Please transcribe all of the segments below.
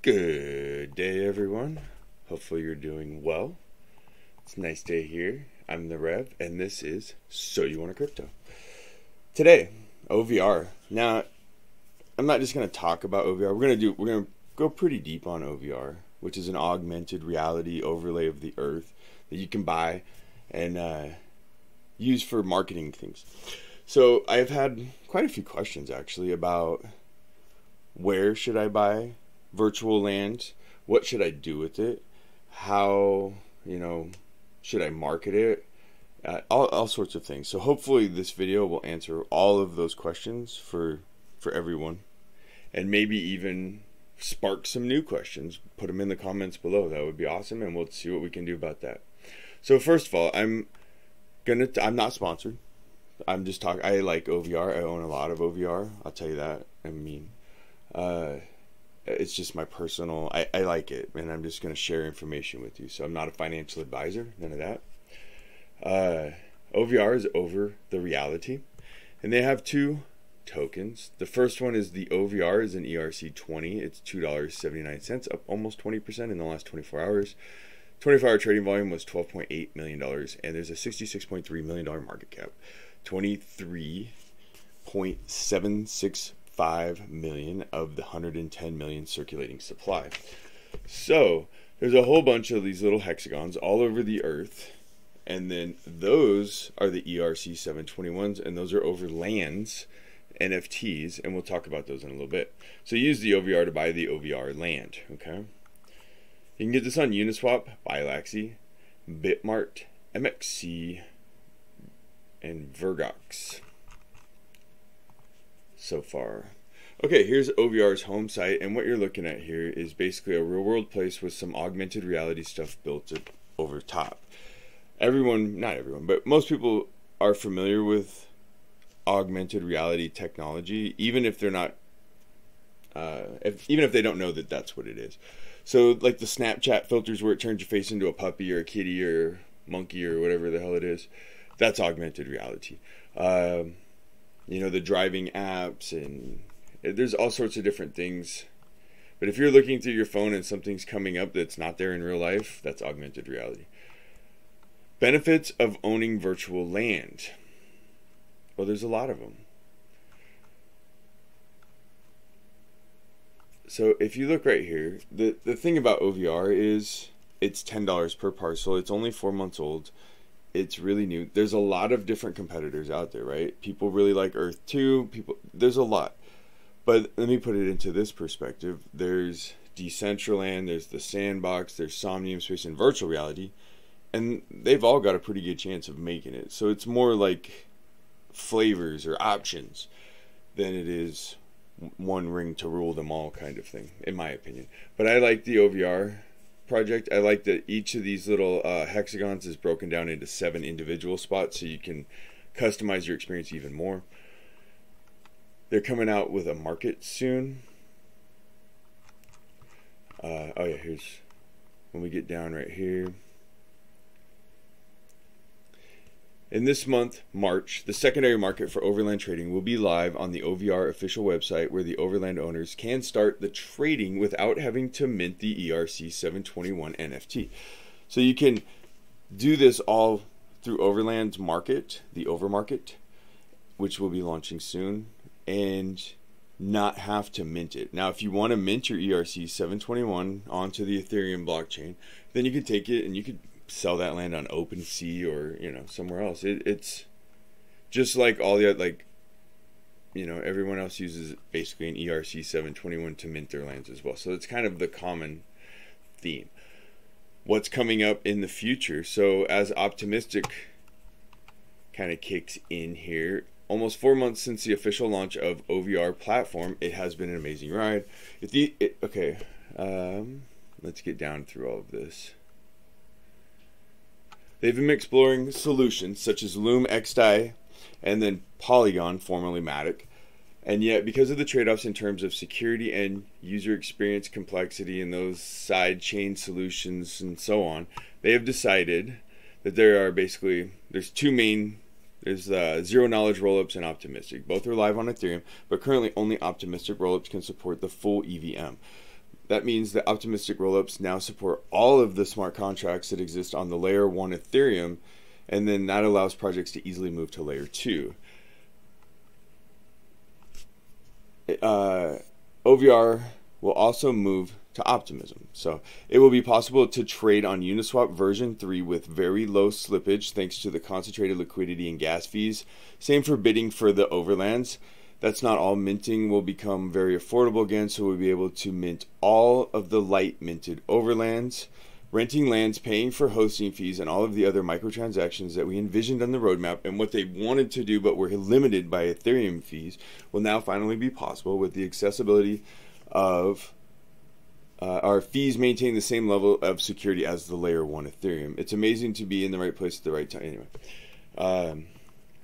Good day, everyone. Hopefully you're doing well. It's a nice day here. I'm the Rev, and this is So You Want a Crypto. Today, OVR. Now, I'm not just going to talk about OVR. We're going to go pretty deep on OVR, which is an augmented reality overlay of the Earth that you can buy and use for marketing things. So I've had quite a few questions actually about where should I buy virtual land, what should I do with it, how should I market it, all sorts of things. So hopefully this video will answer all of those questions for everyone, and maybe even spark some new questions. Put them in the comments below. That would be awesome, and we'll see what we can do about that. So first of all, I'm not sponsored. I'm just talking. I like OVR. I own a lot of OVR. I'll tell you that. I mean, it's just my personal, I like it, and I'm just going to share information with you. So I'm not a financial advisor, none of that. OVR is over the reality, and they have two tokens. The first one is the OVR is an ERC20. It's $2.79, up almost 20% in the last 24 hours. 24-hour trading volume was $12.8 million, and there's a $66.3 million market cap. 23.765 million of the 110 million circulating supply. So there's a whole bunch of these little hexagons all over the Earth, and then those are the ERC 721s, and those are over lands, NFTs, and we'll talk about those in a little bit. So use the OVR to buy the OVR land. Okay, you can get this on Uniswap, Bilaxy, Bitmart, MXC, and Vergox so far. Okay, here's OVR's home site, and what you're looking at here is basically a real world place with some augmented reality stuff built over top. Not everyone, but most people are familiar with augmented reality technology, even if they're not, even if they don't know that that's what it is. So like the Snapchat filters where it turns your face into a puppy or a kitty or monkey or whatever the hell it is, that's augmented reality. The driving apps, and there's all sorts of different things. But if you're looking through your phone and something's coming up that's not there in real life, that's augmented reality. Benefits of owning virtual land. Well, there's a lot of them. So if you look right here, the thing about OVR is it's $10 per parcel. It's only 4 months old. It's really new. There's a lot of different competitors out there, right? People really like Earth 2. There's a lot. But let me put it into this perspective. There's Decentraland, there's the Sandbox, there's Somnium Space, and Virtual Reality. And they've all got a pretty good chance of making it. So it's more like flavors or options than it is one ring to rule them all kind of thing, in my opinion. But I like the OVR project. I like that each of these little hexagons is broken down into 7 individual spots, so you can customize your experience even more. They're coming out with a market soon. Oh yeah, here's when we get down right here. In this month, March, the secondary market for overland trading will be live on the OVR official website, where the overland owners can start the trading without having to mint the ERC 721 NFT. So you can do this all through Overland's market, the Overmarket, which will be launching soon, and not have to mint it. Now, if you want to mint your ERC 721 onto the Ethereum blockchain, then you can take it and you could sell that land on OpenSea or somewhere else. It's just like all the other, everyone else uses basically an ERC 721 to mint their lands as well. So it's kind of the common theme. What's coming up in the future? So as Optimistic kind of kicks in here, almost 4 months since the official launch of OVR platform, it has been an amazing ride. Let's get down through all of this. They've been exploring solutions such as Loom, XDAI, and then Polygon, formerly Matic. And yet, because of the trade-offs in terms of security and user experience complexity and those side chain solutions and so on, they have decided that there's two main, there's Zero Knowledge rollups and Optimistic. Both are live on Ethereum, but currently only Optimistic rollups can support the full EVM. that means that optimistic rollups now support all of the smart contracts that exist on the layer 1 Ethereum, and then that allows projects to easily move to layer 2. OVR will also move to optimism. So it will be possible to trade on Uniswap version 3 with very low slippage thanks to the concentrated liquidity and gas fees. Same for bidding for the overlands. That's not all. Minting will become very affordable again, so we'll be able to mint all of the light minted overlands. Renting lands, paying for hosting fees, and all of the other microtransactions that we envisioned on the roadmap and what they wanted to do but were limited by Ethereum fees will now finally be possible with the accessibility of our fees maintain the same level of security as the layer 1 Ethereum. It's amazing to be in the right place at the right time. Anyway,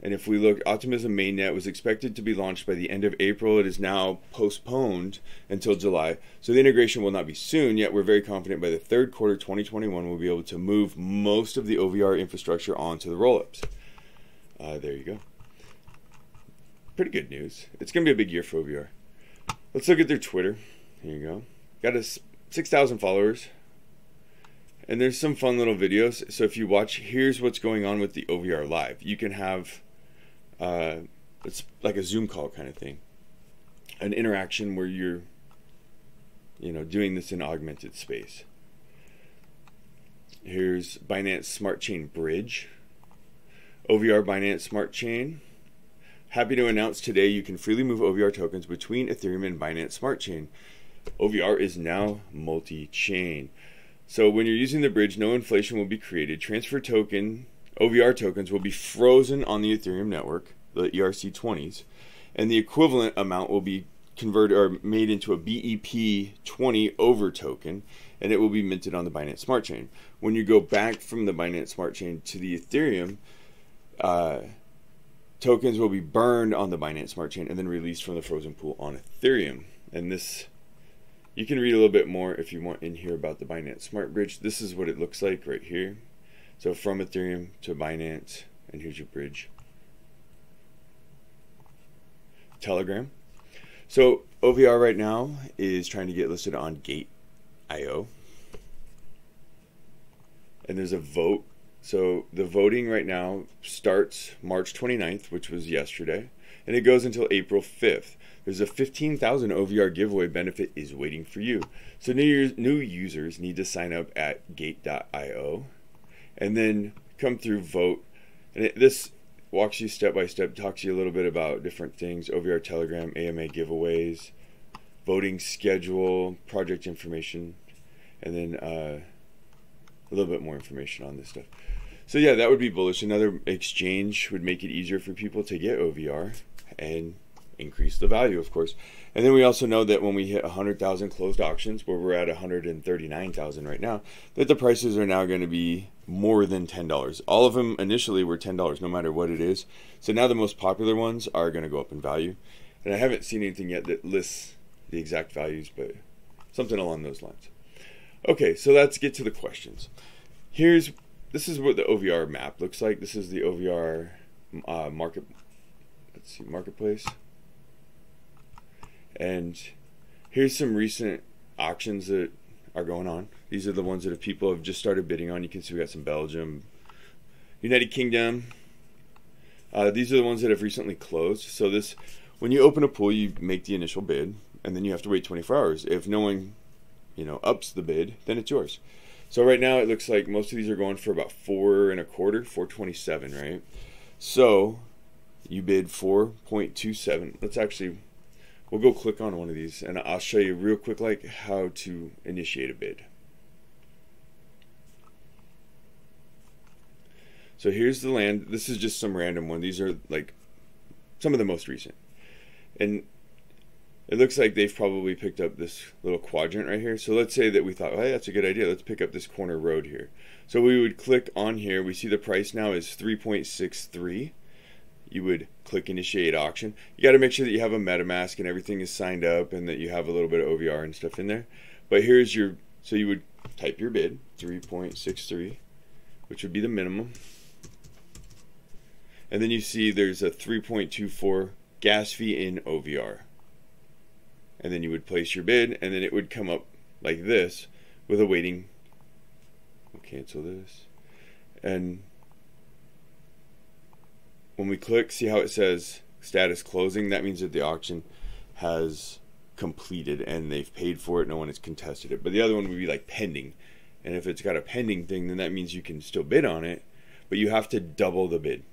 and if we look, Optimism mainnet was expected to be launched by the end of April. It is now postponed until July. So the integration will not be soon, yet we're very confident by the third quarter 2021 we'll be able to move most of the OVR infrastructure onto the rollups. There you go. Pretty good news. It's going to be a big year for OVR. Let's look at their Twitter. Here you go. Got us 6,000 followers. And there's some fun little videos. So if you watch, here's what's going on with the OVR Live. You can have, it's like a Zoom call kind of thing. An interaction where you're, doing this in augmented space. Here's Binance Smart Chain Bridge. OVR Binance Smart Chain. Happy to announce today you can freely move OVR tokens between Ethereum and Binance Smart Chain. OVR is now multi-chain. So when you're using the bridge, no inflation will be created. Transfer token, OVR tokens will be frozen on the Ethereum network, the ERC20s, and the equivalent amount will be converted or made into a BEP20 over token, and it will be minted on the Binance Smart Chain. When you go back from the Binance Smart Chain to the Ethereum, tokens will be burned on the Binance Smart Chain and then released from the frozen pool on Ethereum. And this, you can read a little bit more if you want in here about the Binance Smart Bridge. This is what it looks like right here. So from Ethereum to Binance, and here's your bridge. Telegram. So OVR right now is trying to get listed on Gate.io. And there's a vote. So the voting right now starts March 29th, which was yesterday, and it goes until April 5th. There's a 15,000 OVR giveaway benefit is waiting for you. So new users need to sign up at Gate.io and then come through vote. And this walks you step by step, talks to you a little bit about different things, OVR Telegram, AMA giveaways, voting schedule, project information, and then a little bit more information on this stuff. So yeah, that would be bullish. Another exchange would make it easier for people to get OVR and increase the value, of course. And then we also know that when we hit 100,000 closed auctions, where we're at 139,000 right now, that the prices are now going to be more than $10. All of them initially were $10, no matter what it is. So now the most popular ones are going to go up in value. And I haven't seen anything yet that lists the exact values, but something along those lines. Okay, so let's get to the questions. This is what the OVR map looks like. This is the OVR marketplace. And here's some recent auctions that are going on. These are the ones that people have just started bidding on. You can see we got some Belgium, United Kingdom. These are the ones that have recently closed. So this, when you open a pool, you make the initial bid, and then you have to wait 24 hours. If no one, ups the bid, then it's yours. So right now it looks like most of these are going for about $4.25, $4.27, right? So you bid 4.27. Let's actually, we'll go click on one of these, and I'll show you real quick like how to initiate a bid. So here's the land. This is just some random one. These are like some of the most recent. And it looks like they've probably picked up this little quadrant right here. So let's say that we thought, hey, that's a good idea. Let's pick up this corner road here. So we would click on here. We see the price now is 3.63. You would click initiate auction. You got to make sure that you have a MetaMask and everything is signed up and that you have a little bit of OVR and stuff in there. But here's your, so you would type your bid, 3.63, which would be the minimum. And then you see there's a 3.24 gas fee in OVR. And then you would place your bid, and then it would come up like this with a waiting. We'll cancel this. And when we click, see how it says status closing? That means that the auction has completed and they've paid for it. No one has contested it. But the other one would be like pending. And if it's got a pending thing, then that means you can still bid on it, but you have to double the bid.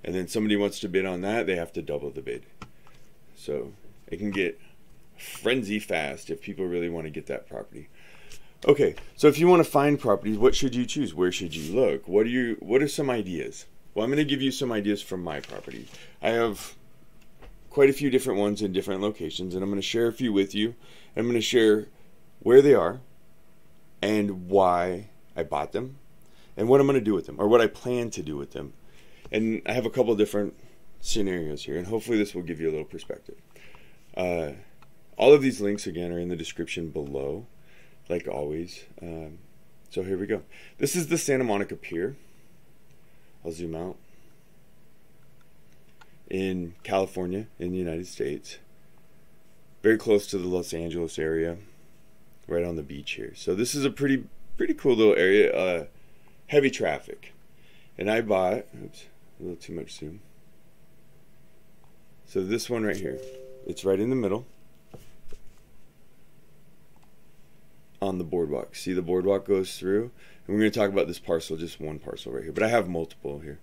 And then somebody wants to bid on that, they have to double the bid. So it can get frenzy fast if people really want to get that property. Okay, so if you want to find properties, what should you choose? Where should you look? What are some ideas? Well, I'm going to give you some ideas from my property. I have quite a few different ones in different locations, and I'm going to share a few with you. I'm going to share where they are and why I bought them and what I'm going to do with them, or what I plan to do with them. And I have a couple different scenarios here, and hopefully this will give you a little perspective. All of these links, again, are in the description below, like always. So here we go. This is the Santa Monica Pier. I'll zoom out. In California, in the United States. Very close to the Los Angeles area. Right on the beach here. So this is a pretty cool little area. Heavy traffic. And I bought, oops, a little too much zoom. So this one right here. It's right in the middle. On the boardwalk. See, the boardwalk goes through. And we're going to talk about this parcel, just one parcel right here. But I have multiple here.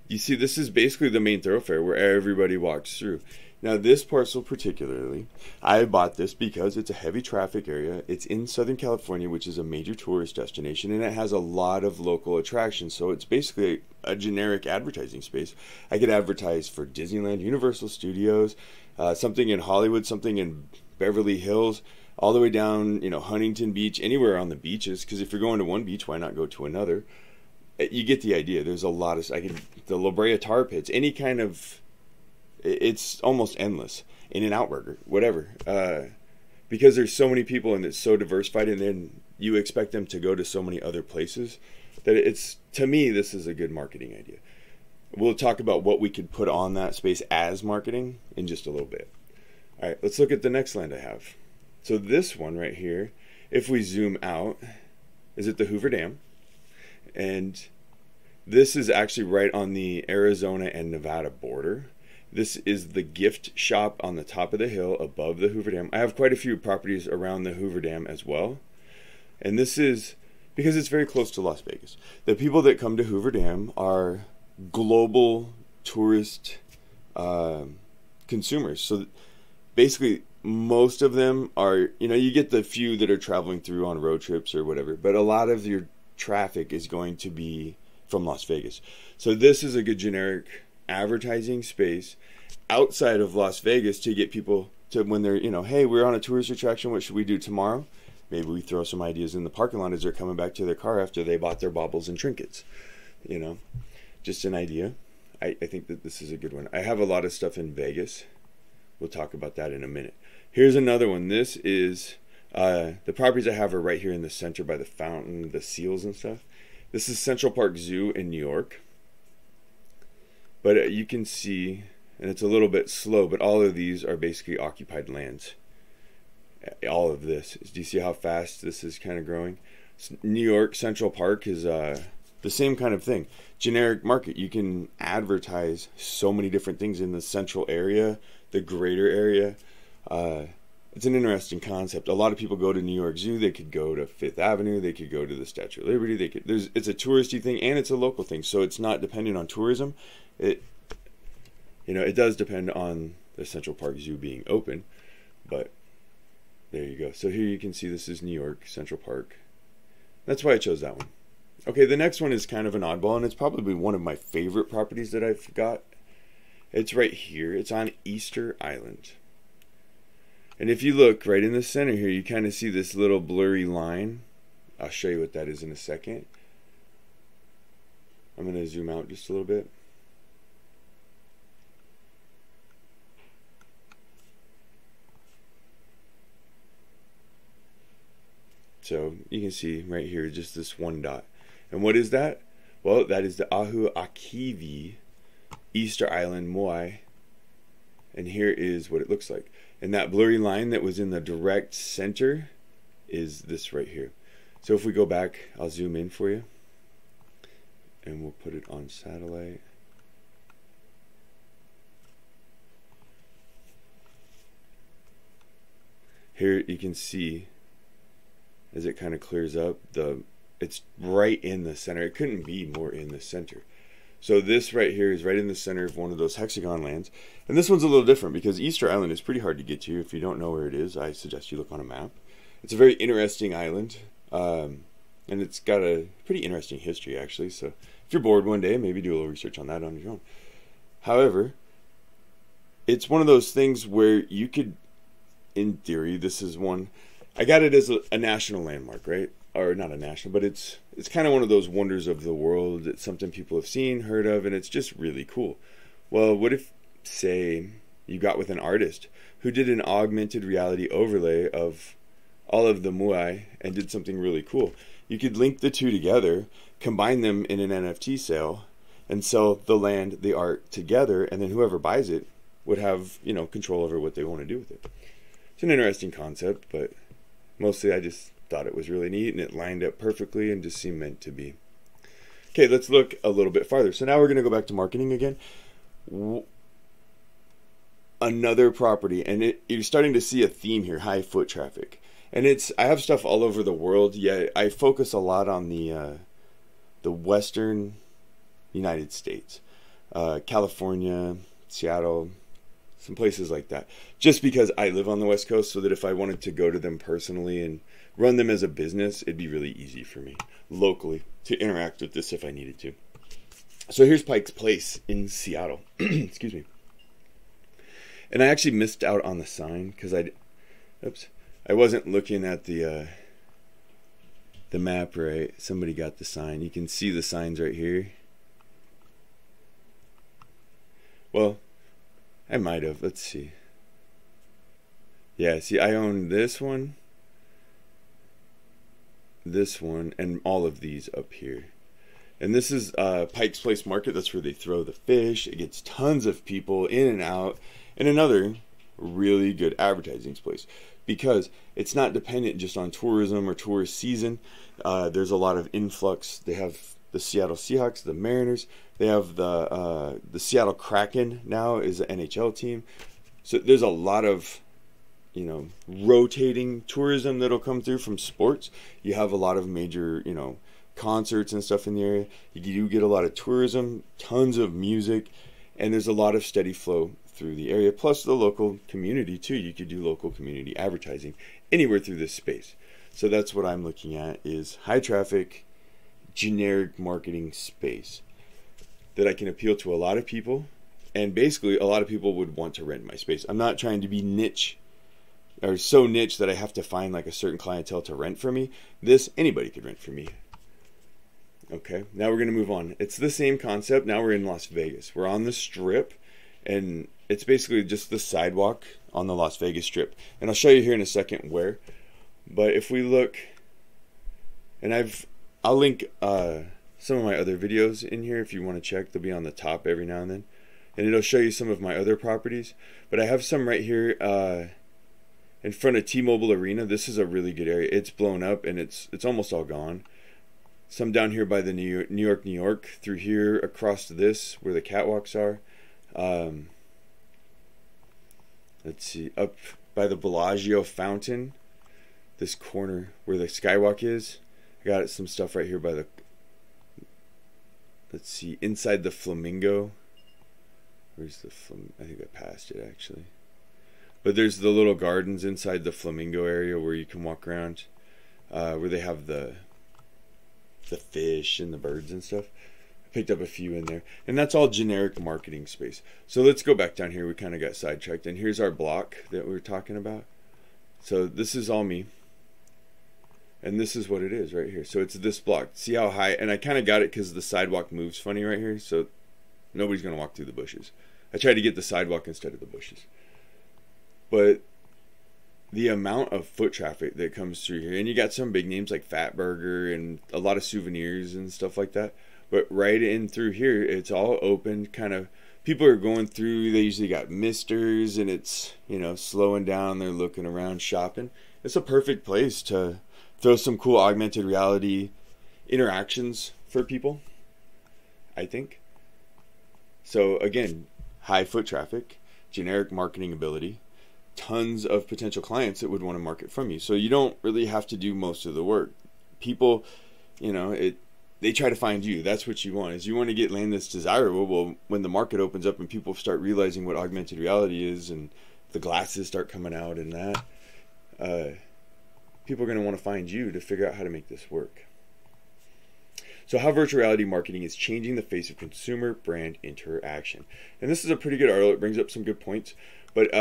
You see, this is basically the main thoroughfare where everybody walks through. Now, this parcel particularly, I bought this because it's a heavy traffic area. It's in Southern California, which is a major tourist destination, and it has a lot of local attractions. So it's basically a generic advertising space. I could advertise for Disneyland, Universal Studios, something in Hollywood, something in Beverly Hills, all the way down, Huntington Beach, anywhere on the beaches. Because if you're going to one beach, why not go to another? You get the idea. There's a lot of, the La Brea tar pits, any kind of, it's almost endless. In-N-Out Burger, whatever. Because there's so many people and it's so diversified, and then you expect them to go to so many other places that it's, to me, this is a good marketing idea. We'll talk about what we could put on that space as marketing in just a little bit. All right, let's look at the next land I have. So this one right here, if we zoom out, is at the Hoover Dam. And this is actually right on the Arizona and Nevada border. This is the gift shop on the top of the hill above the Hoover Dam. I have quite a few properties around the Hoover Dam as well. And this is because it's very close to Las Vegas. The people that come to Hoover Dam are global tourist consumers. So basically, most of them are, you get the few that are traveling through on road trips or whatever, but a lot of your traffic is going to be from Las Vegas. So this is a good generic advertising space outside of Las Vegas to get people to, when they're, hey, we're on a tourist attraction, what should we do tomorrow? Maybe we throw some ideas in the parking lot as they're coming back to their car after they bought their baubles and trinkets. Just an idea. I think that this is a good one. I have a lot of stuff in Vegas. We'll talk about that in a minute. Here's another one. This is the properties I have are right here in the center by the fountain, the seals and stuff. This is Central Park Zoo in New York. But you can see, and it's a little bit slow, but all of these are basically occupied lands. All of this. Do you see how fast this is kind of growing? New York Central Park is the same kind of thing. Generic market. You can advertise so many different things in the central area, the greater area. It's an interesting concept. A lot of people go to New York Zoo. They could go to Fifth Avenue. They could go to the Statue of Liberty. It's a touristy thing and it's a local thing. So it's not dependent on tourism. It does depend on the Central Park Zoo being open, but there you go. So here you can see this is New York Central Park. That's why I chose that one. Okay, the next one is kind of an oddball, and it's probably one of my favorite properties that I've got. It's right here. It's on Easter Island. And if you look right in the center here, you kind of see this little blurry line. I'll show you what that is in a second. I'm going to zoom out just a little bit. So you can see right here just this one dot. And what is that? Well, that is the Ahu Akivi Easter Island Moai. And here is what it looks like. And that blurry line that was in the direct center, is this right here. So if we go back, I'll zoom in for you, and we'll put it on satellite. Here you can see, as it kind of clears up, it's right in the center. It couldn't be more in the center. So this right here is right in the center of one of those hexagon lands. And this one's a little different because Easter Island is pretty hard to get to. If you don't know where it is, I suggest you look on a map. It's a very interesting island, and it's got a pretty interesting history, actually. So if you're bored one day, maybe do a little research on that on your own. However, it's one of those things where you could, in theory, this is one, I got it as a national landmark, right? Or not a national, but it's kind of one of those wonders of the world. It's something people have seen, heard of, and it's just really cool. Well, what if, say, you got with an artist who did an augmented reality overlay of all of the Moai and did something really cool? You could link the two together, combine them in an NFT sale, and sell the land, the art together, and then whoever buys it would have, you know, control over what they want to do with it. It's an interesting concept, but mostly I just thought it was really neat, and it lined up perfectly and just seemed meant to be. Okay, let's look a little bit farther. So now we're going to go back to marketing again. Another property, and you're starting to see a theme here: high foot traffic. And I have stuff all over the world. Yeah, I focus a lot on the western United States, California, Seattle, some places like that, just because I live on the West Coast, so that if I wanted to go to them personally and run them as a business, it'd be really easy for me locally to interact with this if I needed to. So here's Pike's Place in Seattle. Excuse me. And I actually missed out on the sign because I wasn't looking at the map right. Somebody got the sign. You can see the signs right here. Well, I might have. Let's see. Yeah, see, I own this one, and all of these up here. And this is Pike's Place Market. That's where they throw the fish. It gets tons of people in and out. And another really good advertising place, because it's not dependent just on tourism or tourist season. There's a lot of influx. They have the Seattle Seahawks, the Mariners. They have the Seattle Kraken now is an NHL team. So there's a lot of, you know, rotating tourism that'll come through from sports. You have a lot of major, you know, concerts and stuff in the area. You do get a lot of tourism, tons of music, and there's a lot of steady flow through the area, plus the local community too. You could do local community advertising anywhere through this space. So that's what I'm looking at, is high traffic, generic marketing space that I can appeal to a lot of people, and basically a lot of people would want to rent my space. I'm not trying to be niche, or so niche that I have to find like a certain clientele to rent from me. This, anybody could rent from me. Okay, now we're going to move on. It's the same concept. Now we're in Las Vegas. We're on the Strip, and it's basically just the sidewalk on the Las Vegas Strip. And I'll show you here in a second where. But if we look, and I'll link some of my other videos in here if you want to check. They'll be on the top every now and then. And it'll show you some of my other properties. But I have some right here in front of T-Mobile Arena. This is a really good area. It's blown up and it's almost all gone. Some down here by the New York, through here across to this where the catwalks are. Let's see, up by the Bellagio fountain, this corner where the skywalk is. I got some stuff right here by the, let's see, inside the Flamingo. Where's the I think I passed it actually. But there's the little gardens inside the Flamingo area where you can walk around, where they have the fish and the birds and stuff. I picked up a few in there, and that's all generic marketing space. So let's go back down here. We kind of got sidetracked, and here's our block that we were talking about. So this is all me, and this is what it is right here. So it's this block. See how high? And I kind of got it because the sidewalk moves funny right here, so nobody's gonna walk through the bushes. I tried to get the sidewalk instead of the bushes, but the amount of foot traffic that comes through here, and you got some big names like Fat Burger and a lot of souvenirs and stuff like that, but right in through here it's all open. Kind of people are going through. They usually got misters, and it's, you know, slowing down. They're looking around, shopping. it's a perfect place to throw some cool augmented reality interactions for people, I think. So again, high foot traffic, generic marketing ability, tons of potential clients that would want to market from you. So you don't really have to do most of the work. People, they try to find you. That's what you want, is you want to get land that's desirable. Well, when the market opens up and people start realizing what augmented reality is and the glasses start coming out and that, people are going to want to find you to figure out how to make this work. So how virtual reality marketing is changing the face of consumer brand interaction. And this is a pretty good article. It brings up some good points. But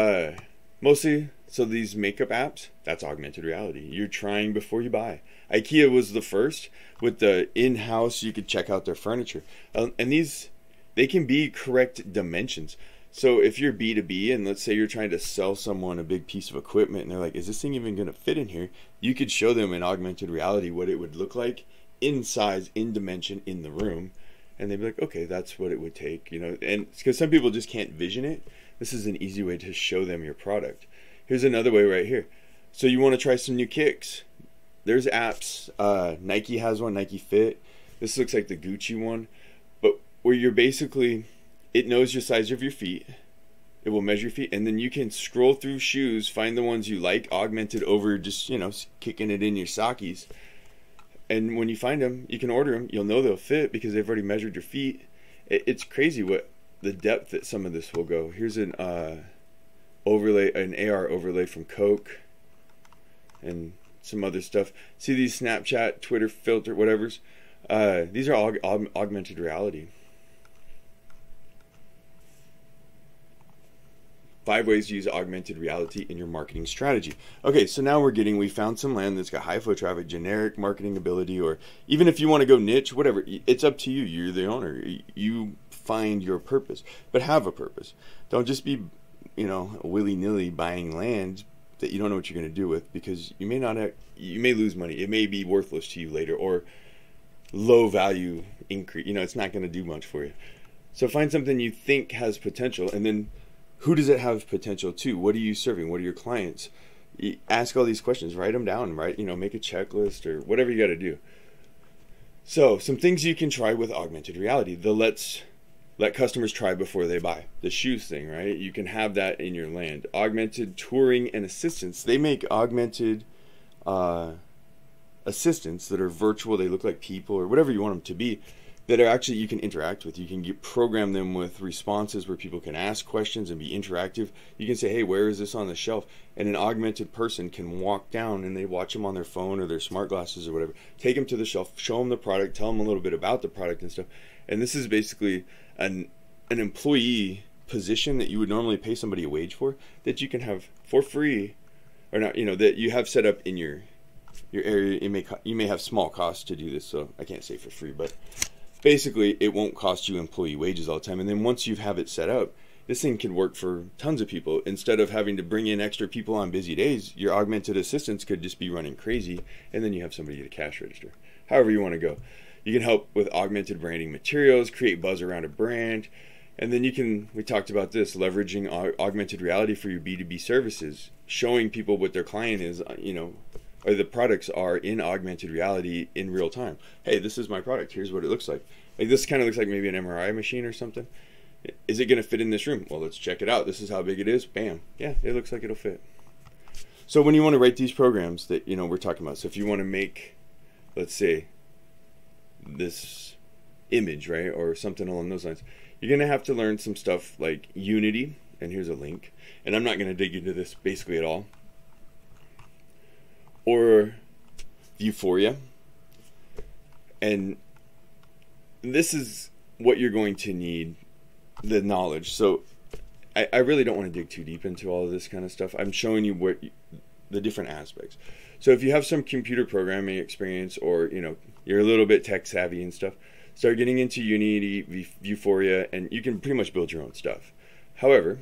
mostly, so these makeup apps, that's augmented reality. You're trying before you buy. IKEA was the first with the in-house, you could check out their furniture. And these, they can be correct dimensions. So if you're B2B and let's say you're trying to sell someone a big piece of equipment and they're like, is this thing even going to fit in here? You could show them in augmented reality what it would look like in size, in dimension, in the room. And they'd be like, okay, that's what it would take, and because some people just can't vision it. This is an easy way to show them your product. Here's another way right here. So you want to try some new kicks. There's apps. Nike has one, Nike Fit. This looks like the Gucci one, but where you're basically, it knows your size of your feet. It will measure your feet, and then you can scroll through shoes, find the ones you like, augmented over just, kicking it in your sockies. And when you find them, you can order them. You'll know they'll fit because they've already measured your feet. It's crazy what the depth that some of this will go. Here's an overlay, an AR overlay from Coke, and some other stuff. See these Snapchat, Twitter filter, whatever's. These are all augmented reality. 5 ways to use augmented reality in your marketing strategy. Okay, so now we found some land that's got high foot traffic, generic marketing ability, or even if you want to go niche, whatever, it's up to you. You're the owner. You find your purpose, but have a purpose. Don't just be, willy-nilly buying land that you don't know what you're going to do with, because you may lose money. It may be worthless to you later, or low value increase. It's not going to do much for you. So find something you think has potential, and then who does it have potential to? What are you serving? What are your clients? You ask all these questions, write them down, right? Make a checklist or whatever you got to do. So some things you can try with augmented reality. Let customers try before they buy. The shoes thing, right? You can have that in your land. Augmented touring and assistants. They make augmented assistants that are virtual. They look like people or whatever you want them to be, that are actually you can interact with. You can program them with responses where people can ask questions and be interactive. You can say, hey, where is this on the shelf? And an augmented person can walk down and they watch them on their phone or their smart glasses or whatever. Take them to the shelf, show them the product, tell them a little bit about the product and stuff. And this is basically an employee position that you would normally pay somebody a wage for, that you can have for free, or not, that you have set up in your area. You may have small costs to do this, so I can't say for free, but basically it won't cost you employee wages all the time. And then once you have it set up, this thing can work for tons of people. Instead of having to bring in extra people on busy days, your augmented assistants could just be running crazy, and then you have somebody at a cash register. However you want to go. You can help with augmented branding materials, create buzz around a brand, and then we talked about this, leveraging augmented reality for your B2B services, showing people what their client is, or the products are in augmented reality in real time. Hey, this is my product. Here's what it looks like. Like this kind of looks like maybe an MRI machine or something. Is it going to fit in this room? Well, let's check it out. This is how big it is. Bam. Yeah, it looks like it'll fit. So when you want to write these programs that, we're talking about, so if you want to make, let's say, this image, right, or something along those lines, you're going to have to learn some stuff like Unity, and here's a link, and I'm not going to dig into this basically at all, or Vuforia, and this is what you're going to need, the knowledge. So I really don't want to dig too deep into all of this kind of stuff. I'm showing you the different aspects. So if you have some computer programming experience, or you're a little bit tech savvy and stuff, start getting into Unity, Vuforia, and you can pretty much build your own stuff. However,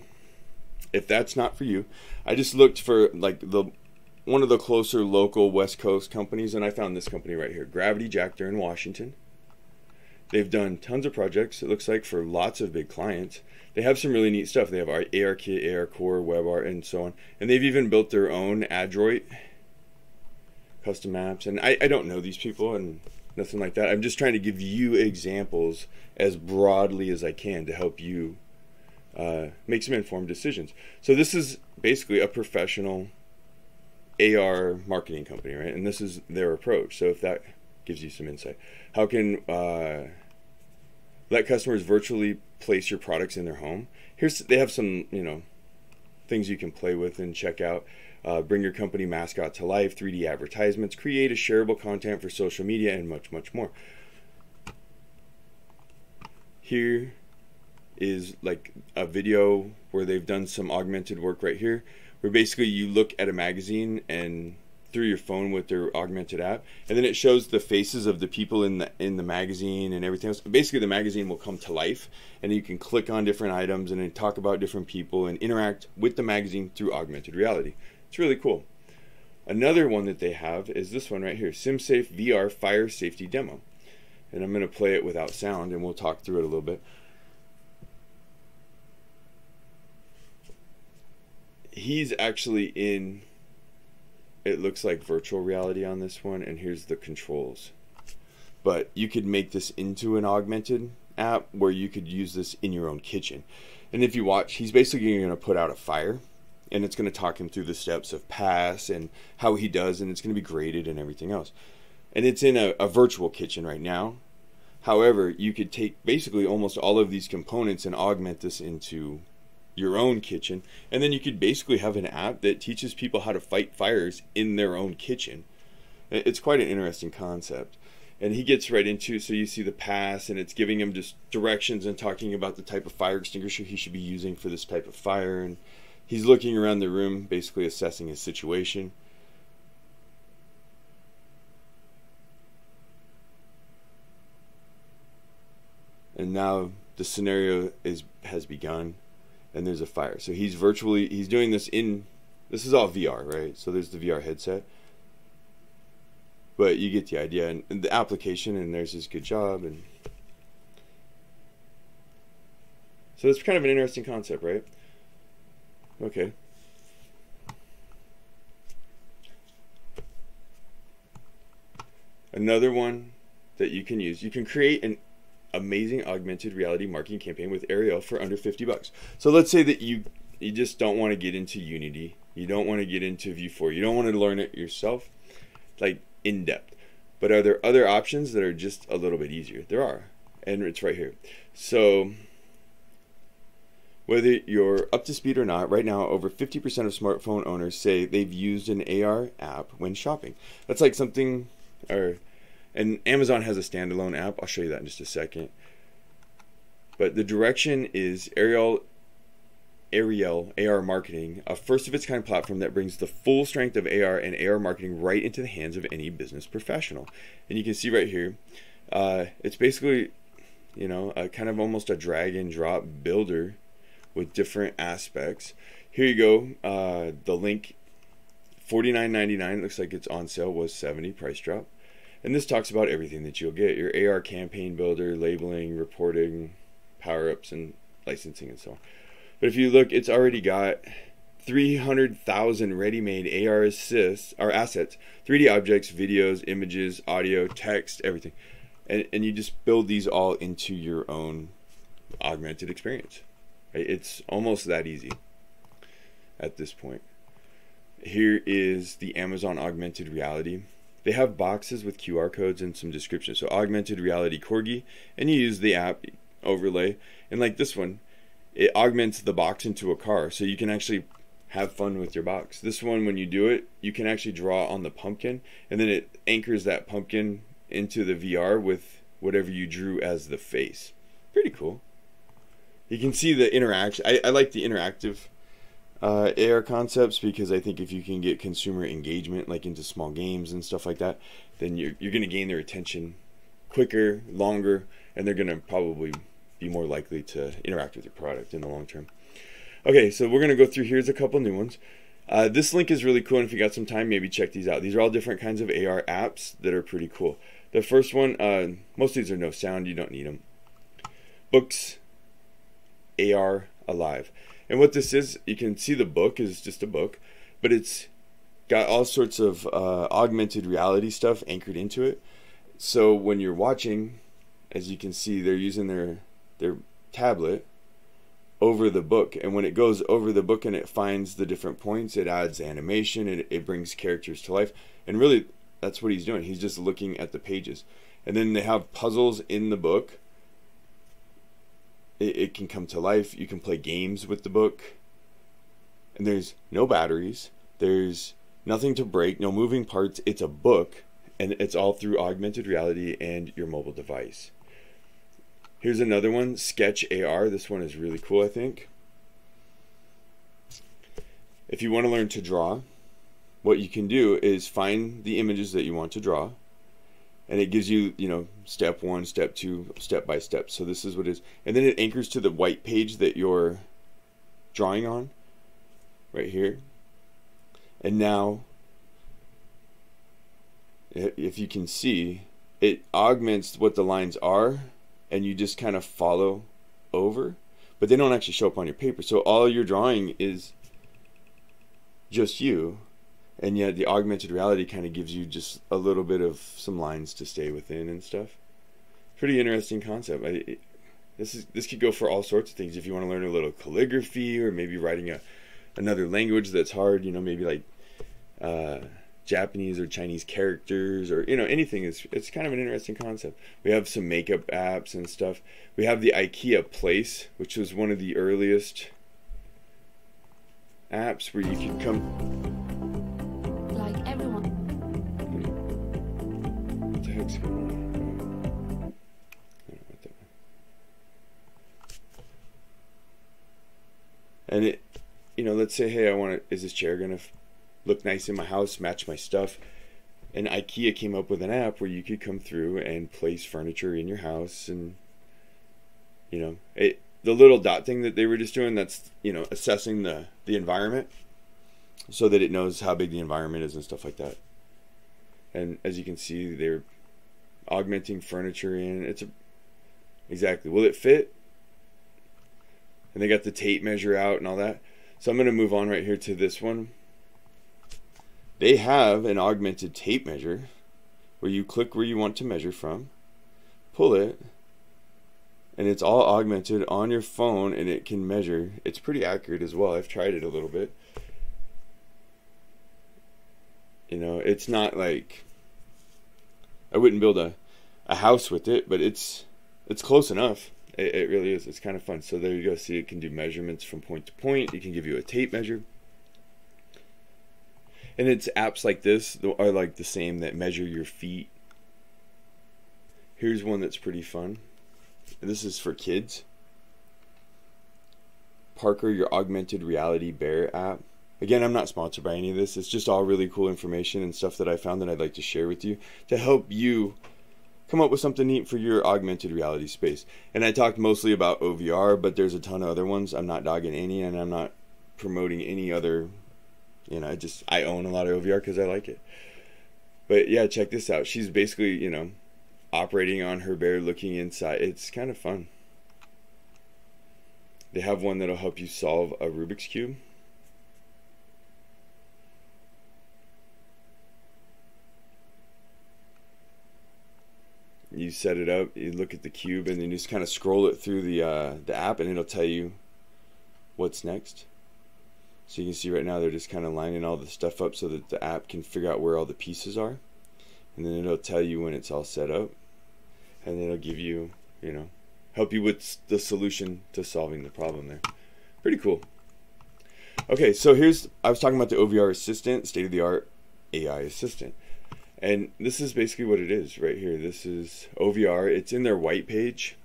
if that's not for you, I just looked for one of the closer local West Coast companies, and I found this company right here, Gravity Jack. They're in Washington. They've done tons of projects, it looks like, for lots of big clients. They have some really neat stuff. They have AR Kit, AR Core, WebArt, and so on. And they've even built their own Android custom apps. And I don't know these people and nothing like that. I'm just trying to give you examples as broadly as I can to help you make some informed decisions. So this is basically a professional AR marketing company, right? And this is their approach. So if that gives you some insight, how can let customers virtually place your products in their home. They have some, things you can play with and check out. Bring your company mascot to life, 3D advertisements, create a shareable content for social media, and much, much more. Here is like a video where they've done some augmented work right here, where basically you look at a magazine and through your phone with their augmented app, and then it shows the faces of the people in the magazine and everything else. Basically the magazine will come to life and you can click on different items and then talk about different people and interact with the magazine through augmented reality. It's really cool. Another one that they have is this one right here, SimSafe VR Fire Safety Demo. And I'm going to play it without sound and we'll talk through it a little bit. He's actually in, it looks like virtual reality on this one, and here's the controls. But you could make this into an augmented app where you could use this in your own kitchen. And if you watch, he's basically going to put out a fire, and it's going to talk him through the steps of pass and how he does, and it's going to be graded and everything else. And it's in a virtual kitchen right now. However, you could take basically almost all of these components and augment this into your own kitchen, and then you could basically have an app that teaches people how to fight fires in their own kitchen. It's quite an interesting concept. And he gets right into, so you see the pass, and it's giving him just directions and talking about the type of fire extinguisher he should be using for this type of fire, and he's looking around the room basically assessing his situation. And now the scenario has begun, and there's a fire. So he's doing this this is all VR, right? So there's the VR headset. But you get the idea, and the application, and there's his good job. And so it's kind of an interesting concept, right? Okay. Another one that you can use, you can create an amazing augmented reality marketing campaign with Ariel for under $50. So let's say that you just don't want to get into Unity, you don't want to get into Vuforia, you don't want to learn it yourself, like in depth. But are there other options that are just a little bit easier? There are, and it's right here. So whether you're up to speed or not, right now over 50% of smartphone owners say they've used an AR app when shopping. That's like something, and Amazon has a standalone app. I'll show you that in just a second. But the direction is Ariel AR Marketing, a first of its kind platform that brings the full strength of AR and AR marketing right into the hands of any business professional. And you can see right here, it's basically, a kind of almost a drag and drop builder with different aspects. Here you go. The link, $49.99, looks like it's on sale, was $70 price drop. And this talks about everything that you'll get: your AR campaign builder, labeling, reporting, power-ups, and licensing, and so on. But if you look, it's already got 300,000 ready-made AR assets, 3D objects, videos, images, audio, text, everything. And you just build these all into your own augmented experience. Right? It's almost that easy at this point. Here is the Amazon augmented reality. They have boxes with QR codes and some descriptions. So augmented reality corgi, and you use the app overlay. And like this one, it augments the box into a car, so you can actually have fun with your box. This one, when you do it, you can actually draw on the pumpkin, and then it anchors that pumpkin into the VR with whatever you drew as the face. Pretty cool. You can see the interaction. I like the interactive AR concepts, because I think if you can get consumer engagement like into small games and stuff like that, then you're going to gain their attention quicker, longer, and they're going to probably be more likely to interact with your product in the long term. Okay, so we're going to go through. Here's a couple new ones. This link is really cool, and if you got some time, maybe check these out. These are all different kinds of AR apps that are pretty cool. The first one, most of these are no sound, you don't need them. Books AR Alive. And what this is, you can see the book is just a book, but it's got all sorts of augmented reality stuff anchored into it. So when you're watching, as you can see, they're using their tablet over the book, and when it goes over the book and it finds the different points, it adds animation, and it brings characters to life. And really, that's what he's doing. He's just looking at the pages. And then they have puzzles in the book. It can come to life. You can play games with the book. And there's no batteries. There's nothing to break, no moving parts. It's a book, and it's all through augmented reality and your mobile device. Here's another one, Sketch AR. This one is really cool, I think. If you want to learn to draw, what you can do is find the images that you want to draw, and it gives you, step 1, step 2, step by step. So this is what it is. And then it anchors to the white page that you're drawing on, right here. And now, if you can see, it augments what the lines are, and you just kind of follow over, but they don't actually show up on your paper. So all you're drawing is just you, and yet the augmented reality kind of gives you just a little bit of some lines to stay within and stuff. Pretty interesting concept. This could go for all sorts of things. If you want to learn a little calligraphy, or maybe writing another language that's hard, maybe like Japanese or Chinese characters, or anything. It's kind of an interesting concept. We have some makeup apps and stuff. We have the IKEA Place, which was one of the earliest apps where you could come like everyone. What the heck's going on? And it, let's say, hey, is this chair gonna look nice in my house, match my stuff? And IKEA came up with an app where you could come through and place furniture in your house, and the little dot thing that they were just doing, that's assessing the environment so that it knows how big the environment is and stuff like that. And as you can see, they're augmenting furniture in. Exactly, will it fit? And they got the tape measure out and all that. So I'm going to move on right here to this one. They have an augmented tape measure where you click where you want to measure from, pull it, and it's all augmented on your phone, and it can measure. It's pretty accurate as well. I've tried it a little bit. It's not like I wouldn't build a house with it, but it's close enough. It really is. It's kind of fun. So there you go. See, it can do measurements from point to point. It can give you a tape measure. And it's apps like this are like the same that measure your feet. Here's one that's pretty fun. This is for kids. Parker, your augmented reality bear app. Again, I'm not sponsored by any of this. It's just all really cool information and stuff that I found that I'd like to share with you to help you come up with something neat for your augmented reality space. And I talked mostly about OVR, but there's a ton of other ones. I'm not dogging any, and I'm not promoting any other. I own a lot of OVR because I like it. But yeah, check this out. She's basically, operating on her bear, looking inside. It's kind of fun. They have one that'll help you solve a Rubik's Cube. You set it up, you look at the cube, and then you just kind of scroll it through the app, and it'll tell you what's next. So you can see right now they're just kind of lining all the stuff up so that the app can figure out where all the pieces are, and then it'll tell you when it's all set up, and then it'll give you, help you with the solution to solving the problem there. Pretty cool. Okay, so I was talking about the OVR assistant, state-of-the-art AI assistant. And this is basically what it is right here. This is OVR. It's in their white page,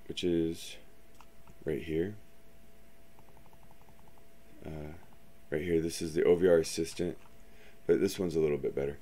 which is right here. Right here, this is the OVR assistant, but this one's a little bit better.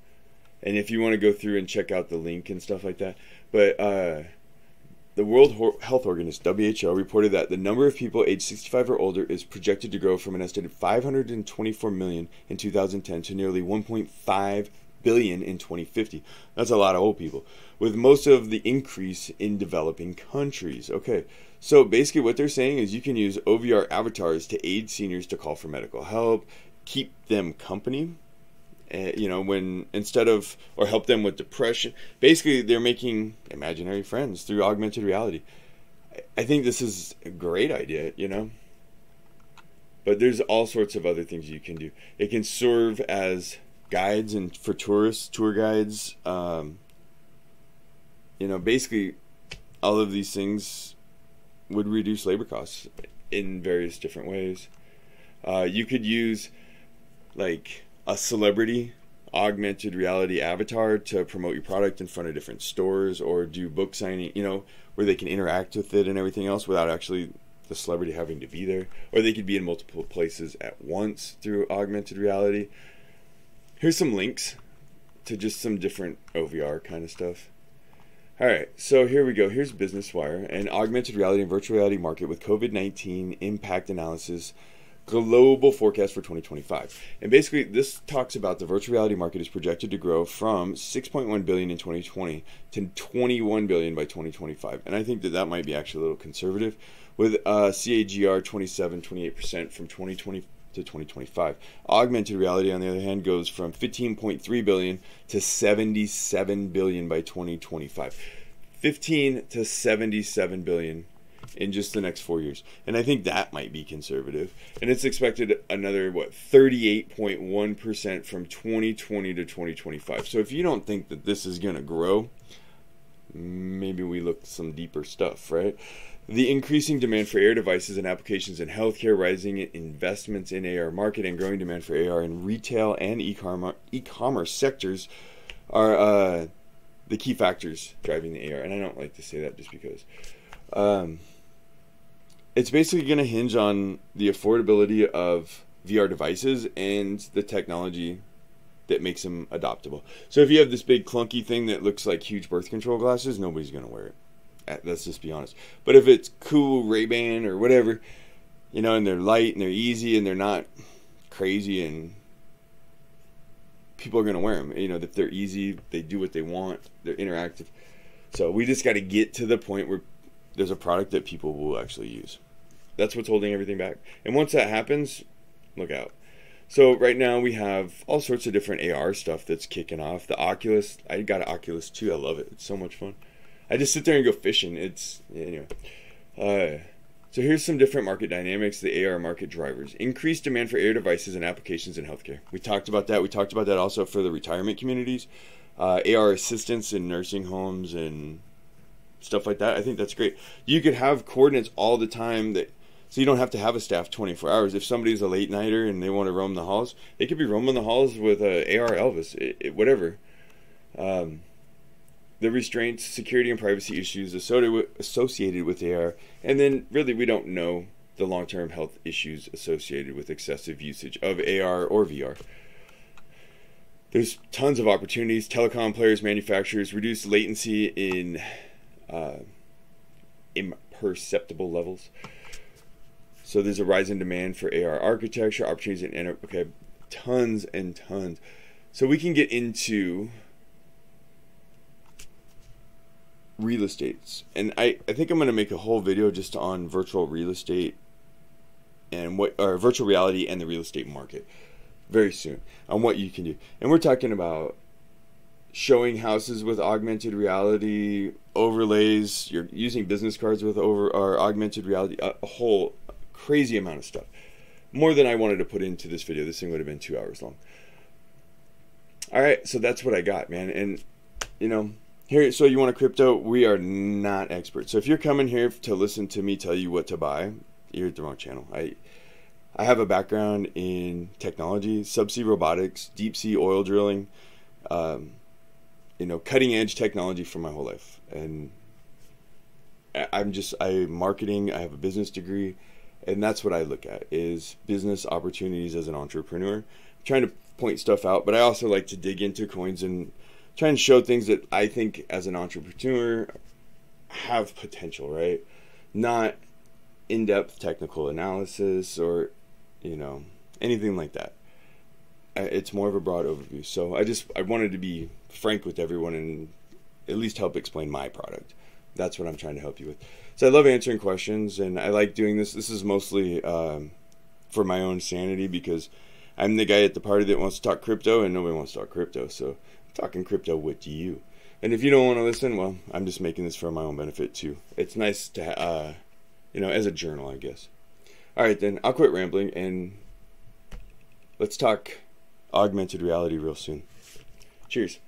And if you want to go through and check out the link and stuff like that, but the World Health Organization, WHO, reported that the number of people aged 65 or older is projected to grow from an estimated 524 million in 2010 to nearly 1.5 billion in 2050. That's a lot of old people, with most of the increase in developing countries. Okay, so basically what they're saying is you can use OVR avatars to aid seniors to call for medical help, keep them company, when instead of, or help them with depression. Basically, they're making imaginary friends through augmented reality. I think this is a great idea, but there's all sorts of other things you can do. It can serve as guides and for tourists, tour guides. Basically, all of these things would reduce labor costs in various different ways. You could use like a celebrity augmented reality avatar to promote your product in front of different stores, or do book signing, where they can interact with it and everything else without actually the celebrity having to be there. Or they could be in multiple places at once through augmented reality. Here's some links to just some different OVR kind of stuff. Alright, so here we go. Here's Business Wire, an augmented reality and virtual reality market with COVID-19 impact analysis global forecast for 2025. And basically this talks about the virtual reality market is projected to grow from 6.1 billion in 2020 to 21 billion by 2025. And I think that might be actually a little conservative, with CAGR 28% from 2020 to 2025. Augmented reality, on the other hand, goes from 15.3 billion to 77 billion by 2025. 15 to 77 billion in just the next 4 years. And I think that might be conservative. And it's expected another, 38.1% from 2020 to 2025. So if you don't think that this is going to grow, maybe we look at some deeper stuff, right? The increasing demand for AR devices and applications in healthcare, rising investments in AR market, and growing demand for AR in retail and e-commerce sectors are the key factors driving the AR. And I don't like to say that just because. It's basically going to hinge on the affordability of VR devices and the technology that makes them adoptable. So if you have this big clunky thing that looks like huge birth control glasses, nobody's going to wear it. Let's just be honest. But if it's cool Ray-Ban or whatever, and they're light and they're easy and they're not crazy, and people are going to wear them. That they're easy, they do what they want, they're interactive. So we just got to get to the point where there's a product that people will actually use. That's what's holding everything back. And once that happens, look out. So right now we have all sorts of different AR stuff that's kicking off. The Oculus, I got an Oculus 2. I love it. It's so much fun. I just sit there and go fishing. It's, so here's some different market dynamics, the AR market drivers. Increased demand for AR devices and applications in healthcare. We talked about that. We talked about that also for the retirement communities. AR assistance in nursing homes and stuff like that. I think that's great. You could have coordinates all the time, so you don't have to have a staff 24 hours. If somebody's a late nighter and they want to roam the halls, they could be roaming the halls with AR Elvis, whatever. The restraints, security, and privacy issues associated with AR, and then really we don't know the long-term health issues associated with excessive usage of AR or VR. There's tons of opportunities. Telecom players, manufacturers, reduce latency in imperceptible levels. So there's a rise in demand for AR architecture, opportunities in tons and tons. So we can get into real estate, and I think I'm going to make a whole video just on virtual real estate and virtual reality and the real estate market very soon, on what you can do. And we're talking about showing houses with augmented reality overlays. You're using business cards with augmented reality, a whole crazy amount of stuff, more than I wanted to put into this video. This thing would have been 2 hours long. All right, so that's what I got, man. And here, so you want a crypto? We are not experts. So if you're coming here to listen to me tell you what to buy, you're at the wrong channel. I have a background in technology, subsea robotics, deep sea oil drilling, cutting edge technology for my whole life. And I'm marketing. I have a business degree, and that's what I look at, is business opportunities as an entrepreneur. I'm trying to point stuff out, but I also like to dig into coins and try and show things that I think as an entrepreneur have potential, right? Not in-depth technical analysis or anything like that. it's more of a broad overview. So I wanted to be frank with everyone and at least help explain my product. That's what I'm trying to help you with. So I love answering questions, and I like doing this. This is mostly for my own sanity, because I'm the guy at the party that wants to talk crypto, and nobody wants to talk crypto. So I'm talking crypto with you. And if you don't want to listen, well, I'm just making this for my own benefit too. It's nice to, as a journal, I guess. All right, then I'll quit rambling, and let's talk augmented reality real soon. Cheers.